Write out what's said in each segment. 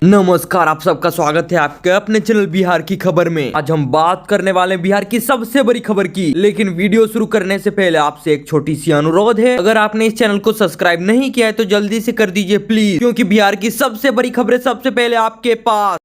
नमस्कार, आप सबका स्वागत है आपके अपने चैनल बिहार की खबर में। आज हम बात करने वाले हैं बिहार की सबसे बड़ी खबर की। लेकिन वीडियो शुरू करने से पहले आपसे एक छोटी सी अनुरोध है, अगर आपने इस चैनल को सब्सक्राइब नहीं किया है तो जल्दी से कर दीजिए प्लीज, क्योंकि बिहार की सबसे बड़ी खबरें सबसे पहले आपके पास।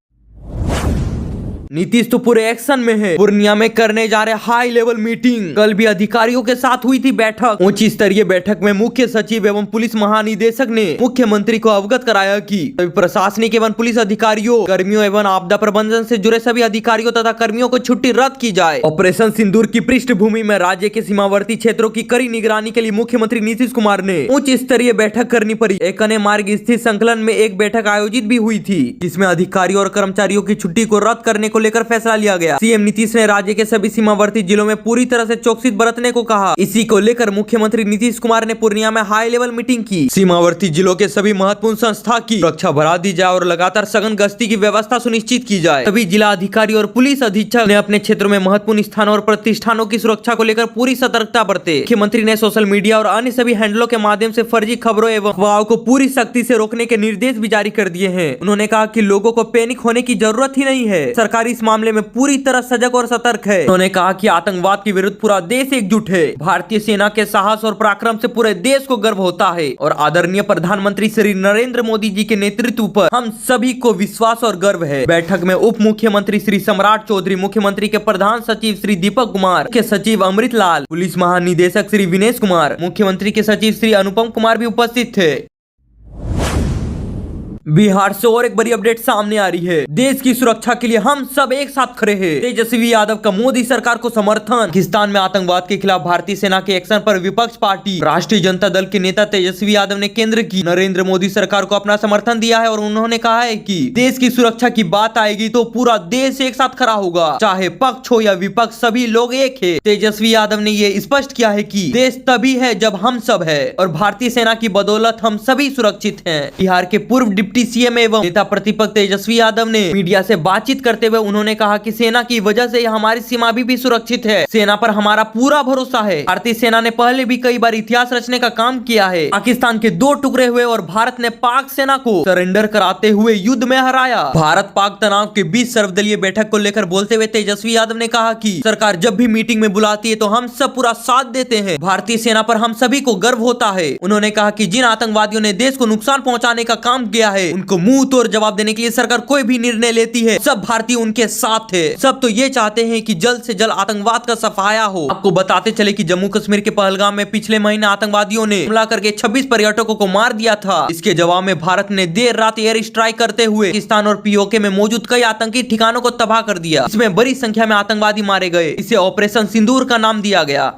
नीतीश तो पूरे एक्शन में है। पूर्णिया में करने जा रहे हाई लेवल मीटिंग। कल भी अधिकारियों के साथ हुई थी बैठक। उच्च स्तरीय बैठक में मुख्य सचिव एवं पुलिस महानिदेशक ने मुख्यमंत्री को अवगत कराया कि सभी प्रशासनिक एवं पुलिस अधिकारियों, कर्मियों एवं आपदा प्रबंधन से जुड़े सभी अधिकारियों तथा कर्मियों को छुट्टी रद्द की जाए। ऑपरेशन सिंदूर की पृष्ठभूमि में राज्य के सीमावर्ती क्षेत्रों की कड़ी निगरानी के लिए मुख्यमंत्री नीतीश कुमार ने उच्च स्तरीय बैठक करनी पड़ी। एकने मार्ग स्थित संकलन में एक बैठक आयोजित भी हुई थी, जिसमें अधिकारियों और कर्मचारियों की छुट्टी को रद्द करने को लेकर फैसला लिया गया। सीएम नीतीश ने राज्य के सभी सीमावर्ती जिलों में पूरी तरह से चौकसी बरतने को कहा। इसी को लेकर मुख्यमंत्री नीतीश कुमार ने पूर्णिया में हाई लेवल मीटिंग की। सीमावर्ती जिलों के सभी महत्वपूर्ण संस्था की सुरक्षा बढ़ा दी जाए और लगातार सघन गश्ती की व्यवस्था सुनिश्चित की जाए। सभी जिला अधिकारी और पुलिस अधीक्षक ने अपने क्षेत्रों में महत्वपूर्ण स्थानों और प्रतिष्ठानों की सुरक्षा को लेकर पूरी सतर्कता बरते। मुख्यमंत्री ने सोशल मीडिया और अन्य सभी हैंडलों के माध्यम से फर्जी खबरों एवं अफवाहों को पूरी सख्ती से रोकने के निर्देश भी जारी कर दिए हैं। उन्होंने कहा कि लोगों को पैनिक होने की जरूरत ही नहीं है। सरकार इस मामले में पूरी तरह सजग और सतर्क है। उन्होंने कहा कि आतंकवाद के विरुद्ध पूरा देश एकजुट है। भारतीय सेना के साहस और पराक्रम से पूरे देश को गर्व होता है और आदरणीय प्रधानमंत्री श्री नरेंद्र मोदी जी के नेतृत्व पर हम सभी को विश्वास और गर्व है। बैठक में उप मुख्यमंत्री श्री सम्राट चौधरी, मुख्यमंत्री के प्रधान सचिव श्री दीपक कुमार, मुख्य सचिव अमृत लाल, पुलिस महानिदेशक श्री विनेश कुमार, मुख्यमंत्री के सचिव श्री अनुपम कुमार भी उपस्थित थे। बिहार से और एक बड़ी अपडेट सामने आ रही है। देश की सुरक्षा के लिए हम सब एक साथ खड़े हैं। तेजस्वी यादव का मोदी सरकार को समर्थन। पाकिस्तान में आतंकवाद के खिलाफ भारतीय सेना के एक्शन पर विपक्ष पार्टी राष्ट्रीय जनता दल के नेता तेजस्वी यादव ने केंद्र की नरेंद्र मोदी सरकार को अपना समर्थन दिया है और उन्होंने कहा है कि देश की सुरक्षा की बात आएगी तो पूरा देश एक साथ खड़ा होगा, चाहे पक्ष हो या विपक्ष, सभी लोग एक है। तेजस्वी यादव ने ये स्पष्ट किया है कि देश तभी है जब हम सब है और भारतीय सेना की बदौलत हम सभी सुरक्षित हैं। बिहार के पूर्व डिप्टी सीएम एवं नेता प्रतिपक्ष तेजस्वी यादव ने मीडिया से बातचीत करते हुए उन्होंने कहा कि सेना की वजह से हमारी सीमा भी सुरक्षित है। सेना पर हमारा पूरा भरोसा है। भारतीय सेना ने पहले भी कई बार इतिहास रचने का काम किया है। पाकिस्तान के दो टुकड़े हुए और भारत ने पाक सेना को सरेंडर कराते हुए युद्ध में हराया। भारत पाक तनाव के बीच सर्वदलीय बैठक को लेकर बोलते हुए तेजस्वी यादव ने कहा कि सरकार जब भी मीटिंग में बुलाती है तो हम सब पूरा साथ देते हैं। भारतीय सेना पर हम सभी को गर्व होता है। उन्होंने कहा कि जिन आतंकवादियों ने देश को नुकसान पहुंचाने का काम किया है उनको मुंह तोड़ जवाब देने के लिए सरकार कोई भी निर्णय लेती है। सब भारतीय उनके साथ है। सब तो ये चाहते हैं कि जल्द से जल्द आतंकवाद का सफाया हो। आपको बताते चले कि जम्मू कश्मीर के पहलगाम में पिछले महीने आतंकवादियों ने हमला करके 26 पर्यटकों को मार दिया था। इसके जवाब में भारत ने देर रात एयर स्ट्राइक करते हुए पाकिस्तान और पीओके में मौजूद कई आतंकी ठिकानों को तबाह कर दिया। इसमें बड़ी संख्या में आतंकवादी मारे गए। इसे ऑपरेशन सिंदूर का नाम दिया गया।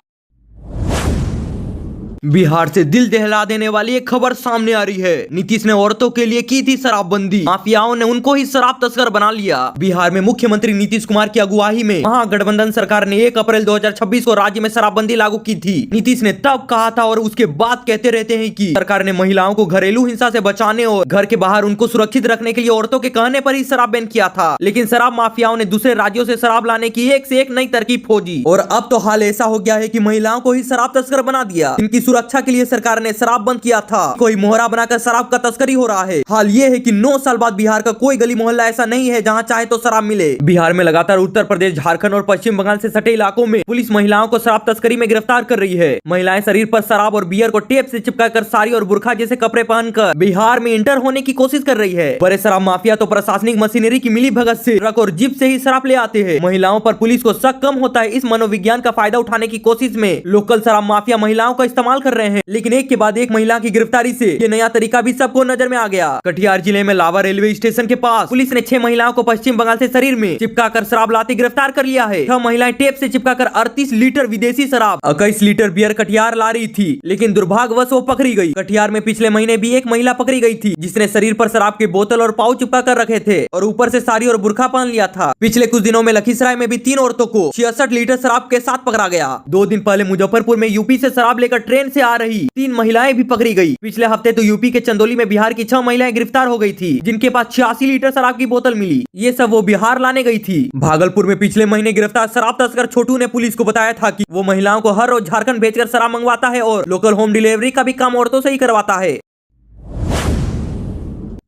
बिहार से दिल दहला देने वाली एक खबर सामने आ रही है। नीतीश ने औरतों के लिए की थी शराबबंदी, माफियाओं ने उनको ही शराब तस्कर बना लिया। बिहार में मुख्यमंत्री नीतीश कुमार की अगुवाई में महागठबंधन सरकार ने 1 अप्रैल 2026 को राज्य में शराबबंदी लागू की थी। नीतीश ने तब कहा था और उसके बाद कहते रहते हैं कि सरकार ने महिलाओं को घरेलू हिंसा से बचाने और घर के बाहर उनको सुरक्षित रखने के लिए औरतों के कहने पर ही शराब बैन किया था। लेकिन शराब माफियाओं ने दूसरे राज्यों से शराब लाने की एक से एक नई तरकीब खोजी और अब तो हाल ऐसा हो गया है कि महिलाओं को ही शराब तस्कर बना दिया। इनकी सुरक्षा के लिए सरकार ने शराब बंद किया था। कोई मोहरा बनाकर शराब का तस्करी हो रहा है। हाल ये है कि 9 साल बाद बिहार का कोई गली मोहल्ला ऐसा नहीं है जहां चाहे तो शराब मिले। बिहार में लगातार उत्तर प्रदेश, झारखंड और पश्चिम बंगाल से सटे इलाकों में पुलिस महिलाओं को शराब तस्करी में गिरफ्तार कर रही है। महिलाएं शरीर पर शराब और बियर को टेप से चिपकाकर साड़ी और बुर्खा जैसे कपड़े पहनकर बिहार में इंटर होने की कोशिश कर रही है। बड़े शराब माफिया तो प्रशासनिक मशीनरी की मिली भगत से ट्रक और जीप से ही शराब ले आते हैं। महिलाओं पर पुलिस को शक कम होता है। इस मनोविज्ञान का फायदा उठाने की कोशिश में लोकल शराब माफिया महिलाओं का इस्तेमाल कर रहे हैं। लेकिन एक के बाद एक महिला की गिरफ्तारी से ये नया तरीका भी सबको नजर में आ गया। कटिहार जिले में लावा रेलवे स्टेशन के पास पुलिस ने 6 महिलाओं को पश्चिम बंगाल से शरीर में चिपकाकर शराब लाते गिरफ्तार कर लिया है। 6 महिलाएं टेप से चिपकाकर 38 लीटर विदेशी शराब, 21 लीटर बियर कटिहार ला रही थी, लेकिन दुर्भाग्यवश वो पकड़ी गई। कटिहार में पिछले महीने भी एक महिला पकड़ी गई थी जिसने शरीर पर शराब के बोतल और पाउच चिपका कर रखे थे और ऊपर से साड़ी और बुर्खा पहन लिया था। पिछले कुछ दिनों में लखीसराय में भी 3 औरतों को 66 लीटर शराब के साथ पकड़ा गया। 2 दिन पहले मुजफ्फरपुर में यूपी से शराब लेकर ट्रेन से आ रही 3 महिलाएं भी पकड़ी गई। पिछले हफ्ते तो यूपी के चंदौली में बिहार की 6 महिलाएं गिरफ्तार हो गई थी जिनके पास 86 लीटर शराब की बोतल मिली। ये सब वो बिहार लाने गई थी। भागलपुर में पिछले महीने गिरफ्तार शराब तस्कर छोटू ने पुलिस को बताया था कि वो महिलाओं को हर रोज झारखंड भेजकर शराब मंगवाता है और लोकल होम डिलीवरी का भी काम औरतों से ही करवाता है।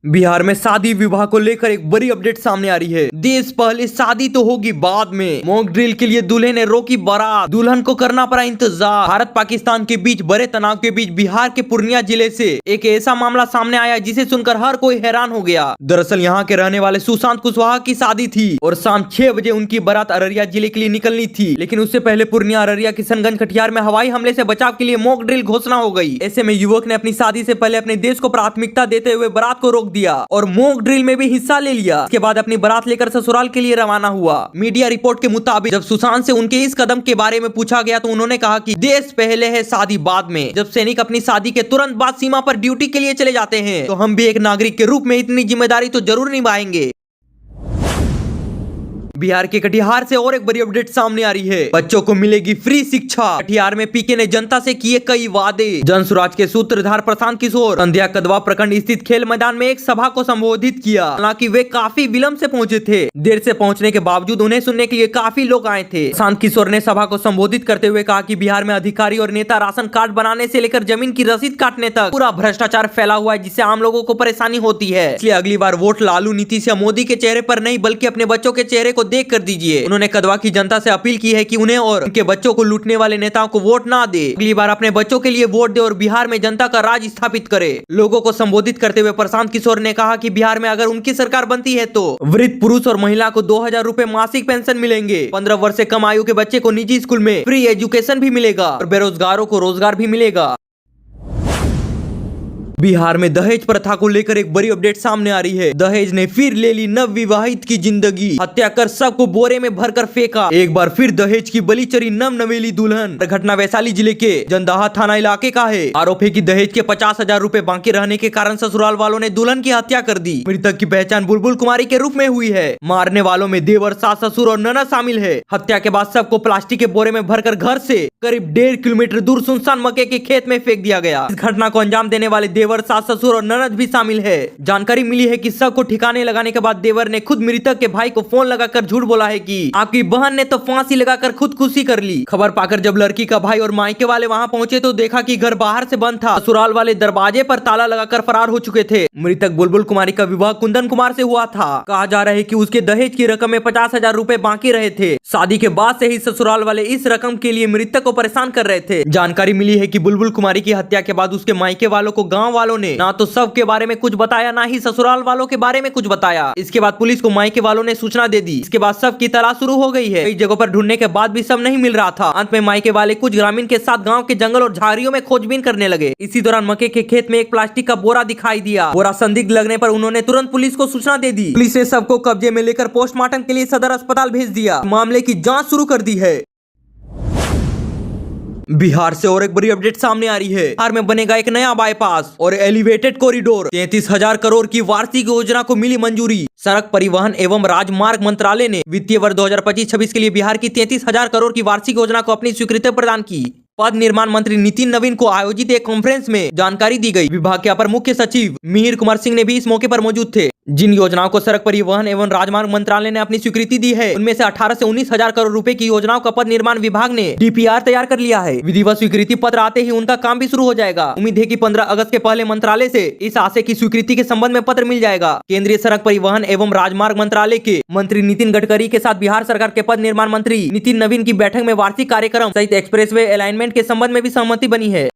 बिहार में शादी विवाह को लेकर एक बड़ी अपडेट सामने आ रही है। देश पहले शादी तो होगी बाद में। मॉक ड्रिल के लिए दूल्हे ने रोकी बारात, दुल्हन को करना पड़ा इंतजार। भारत पाकिस्तान के बीच बड़े तनाव के बीच बिहार के पूर्णिया जिले से एक ऐसा मामला सामने आया जिसे सुनकर हर कोई हैरान हो गया। दरअसल यहाँ के रहने वाले सुशांत कुशवाहा की शादी थी और शाम 6 बजे उनकी बारात अररिया जिले के लिए निकलनी थी, लेकिन उससे पहले पूर्णिया अररिया किशनगंज कटिहार में हवाई हमले से बचाव के लिए मॉक ड्रिल घोषणा हो गई। ऐसे में युवक ने अपनी शादी से पहले अपने देश को प्राथमिकता देते हुए बारात को रोक दिया और मॉक ड्रिल में भी हिस्सा ले लिया। इसके बाद अपनी बारात लेकर ससुराल के लिए रवाना हुआ। मीडिया रिपोर्ट के मुताबिक जब सुशांत से उनके इस कदम के बारे में पूछा गया तो उन्होंने कहा कि देश पहले है शादी बाद में। जब सैनिक अपनी शादी के तुरंत बाद सीमा पर ड्यूटी के लिए चले जाते हैं तो हम भी एक नागरिक के रूप में इतनी जिम्मेदारी तो जरूर निभाएंगे। बिहार के कटिहार से और एक बड़ी अपडेट सामने आ रही है। बच्चों को मिलेगी फ्री शिक्षा। कटिहार में पीके ने जनता से किए कई वादे। जन स्वराज के सूत्रधार प्रशांत किशोर संध्या कदवा प्रखंड स्थित खेल मैदान में एक सभा को संबोधित किया। हालांकि वे काफी विलंब से पहुंचे थे। देर से पहुंचने के बावजूद उन्हें सुनने के लिए काफी लोग आए थे। प्रशांत किशोर ने सभा को संबोधित करते हुए कहा कि बिहार में अधिकारी और नेता राशन कार्ड बनाने से लेकर जमीन की रसीद काटने तक पूरा भ्रष्टाचार फैला हुआ है, जिससे आम लोगों को परेशानी होती है। इसलिए अगली बार वोट लालू नीतीश या मोदी के चेहरे पर नहीं बल्कि अपने बच्चों के चेहरे को देख कर दीजिए। उन्होंने कदवा की जनता से अपील की है कि उन्हें और उनके बच्चों को लूटने वाले नेताओं को वोट ना दे। अगली बार अपने बच्चों के लिए वोट दे और बिहार में जनता का राज स्थापित करे। लोगों को संबोधित करते हुए प्रशांत किशोर ने कहा कि बिहार में अगर उनकी सरकार बनती है तो वृद्ध पुरुष और महिला को 2000 रुपए मासिक पेंशन मिलेंगे। 15 वर्ष से कम आयु के बच्चे को निजी स्कूल में फ्री एजुकेशन भी मिलेगा और बेरोजगारों को रोजगार भी मिलेगा। बिहार में दहेज प्रथा को लेकर एक बड़ी अपडेट सामने आ रही है। दहेज ने फिर ले ली नव विवाहित की जिंदगी। हत्या कर सबको बोरे में भरकर फेंका। एक बार फिर दहेज की बलि चढ़ी नव नवेली दुल्हन। घटना वैशाली जिले के जंदाहा थाना इलाके का है। आरोप है कि दहेज के 50,000 रुपए बाकी रहने के कारण ससुराल वालों ने दुल्हन की हत्या कर दी। मृतक की पहचान बुलबुल कुमारी के रूप में हुई है। मारने वालों में देवर, सास, ससुर और ननद शामिल है। हत्या के बाद सबको प्लास्टिक के बोरे में भरकर घर से करीब 1.5 किलोमीटर दूर सुनसान मक्के के खेत में फेंक दिया गया। इस घटना को अंजाम देने वाले देवर, सास, ससुर और ननद भी शामिल है। जानकारी मिली है कि सब को ठिकाने लगाने के बाद देवर ने खुद मृतक के भाई को फोन लगाकर झूठ बोला है कि आपकी बहन ने तो फांसी लगाकर खुदकुशी कर ली। खबर पाकर जब लड़की का भाई और मायके वाले वहां पहुंचे तो देखा कि घर बाहर से बंद था। ससुराल वाले दरवाजे पर ताला लगाकर फरार हो चुके थे। मृतक बुलबुल कुमारी का विवाह कुंदन कुमार से हुआ था। कहा जा रहा है कि उसके दहेज की रकम में 50,000 रुपए बाकी रहे थे। शादी के बाद से ही ससुराल वाले इस रकम के लिए मृतक को परेशान कर रहे थे। जानकारी मिली है कि बुलबुल कुमारी की हत्या के बाद उसके मायके वालों को गाँव वालों ने ना तो सब के बारे में कुछ बताया, ना ही ससुराल वालों के बारे में कुछ बताया। इसके बाद पुलिस को मायके वालों ने सूचना दे दी। इसके बाद सब की तलाश शुरू हो गई है। कई जगहों पर ढूंढने के बाद भी सब नहीं मिल रहा था। अंत में मायके वाले कुछ ग्रामीण के साथ गांव के जंगल और झाड़ियों में खोजबीन करने लगे। इसी दौरान मक्के के खेत में एक प्लास्टिक का बोरा दिखाई दिया। बोरा संदिग्ध लगने पर उन्होंने तुरंत पुलिस को सूचना दे दी। पुलिस ने सबको कब्जे में लेकर पोस्टमार्टम के लिए सदर अस्पताल भेज दिया। मामले की जाँच शुरू कर दी है। बिहार से और एक बड़ी अपडेट सामने आ रही है। बिहार में बनेगा एक नया बाईपास और एलिवेटेड कॉरिडोर। 33,000 करोड़ की वार्षिक योजना को मिली मंजूरी। सड़क परिवहन एवं राजमार्ग मंत्रालय ने वित्तीय वर्ष 2025-26 के लिए बिहार की 33,000 करोड़ की वार्षिक योजना को अपनी स्वीकृति प्रदान की। पथ निर्माण मंत्री नितिन नवीन को आयोजित एक कॉन्फ्रेंस में जानकारी दी गई। विभाग के अपर मुख्य सचिव मिहिर कुमार सिंह ने भी इस मौके पर मौजूद थे। जिन योजनाओं को सड़क परिवहन एवं राजमार्ग मंत्रालय ने अपनी स्वीकृति दी है उनमें से 18 से 19,000 करोड़ रुपए की योजनाओं का पथ निर्माण विभाग ने DPR तैयार कर लिया है। विधिवत स्वीकृति पत्र आते ही उनका काम भी शुरू हो जाएगा। उम्मीद है कि 15 अगस्त के पहले मंत्रालय से इस आशय की स्वीकृति के संबंध में पत्र मिल जाएगा। केंद्रीय सड़क परिवहन एवं राजमार्ग मंत्रालय के मंत्री नितिन गडकरी के साथ बिहार सरकार के पथ निर्माण मंत्री नितिन नवीन की बैठक में वार्षिक कार्यक्रम सहित एक्सप्रेसवे अलाइनमेंट के संबंध में भी सहमति बनी है।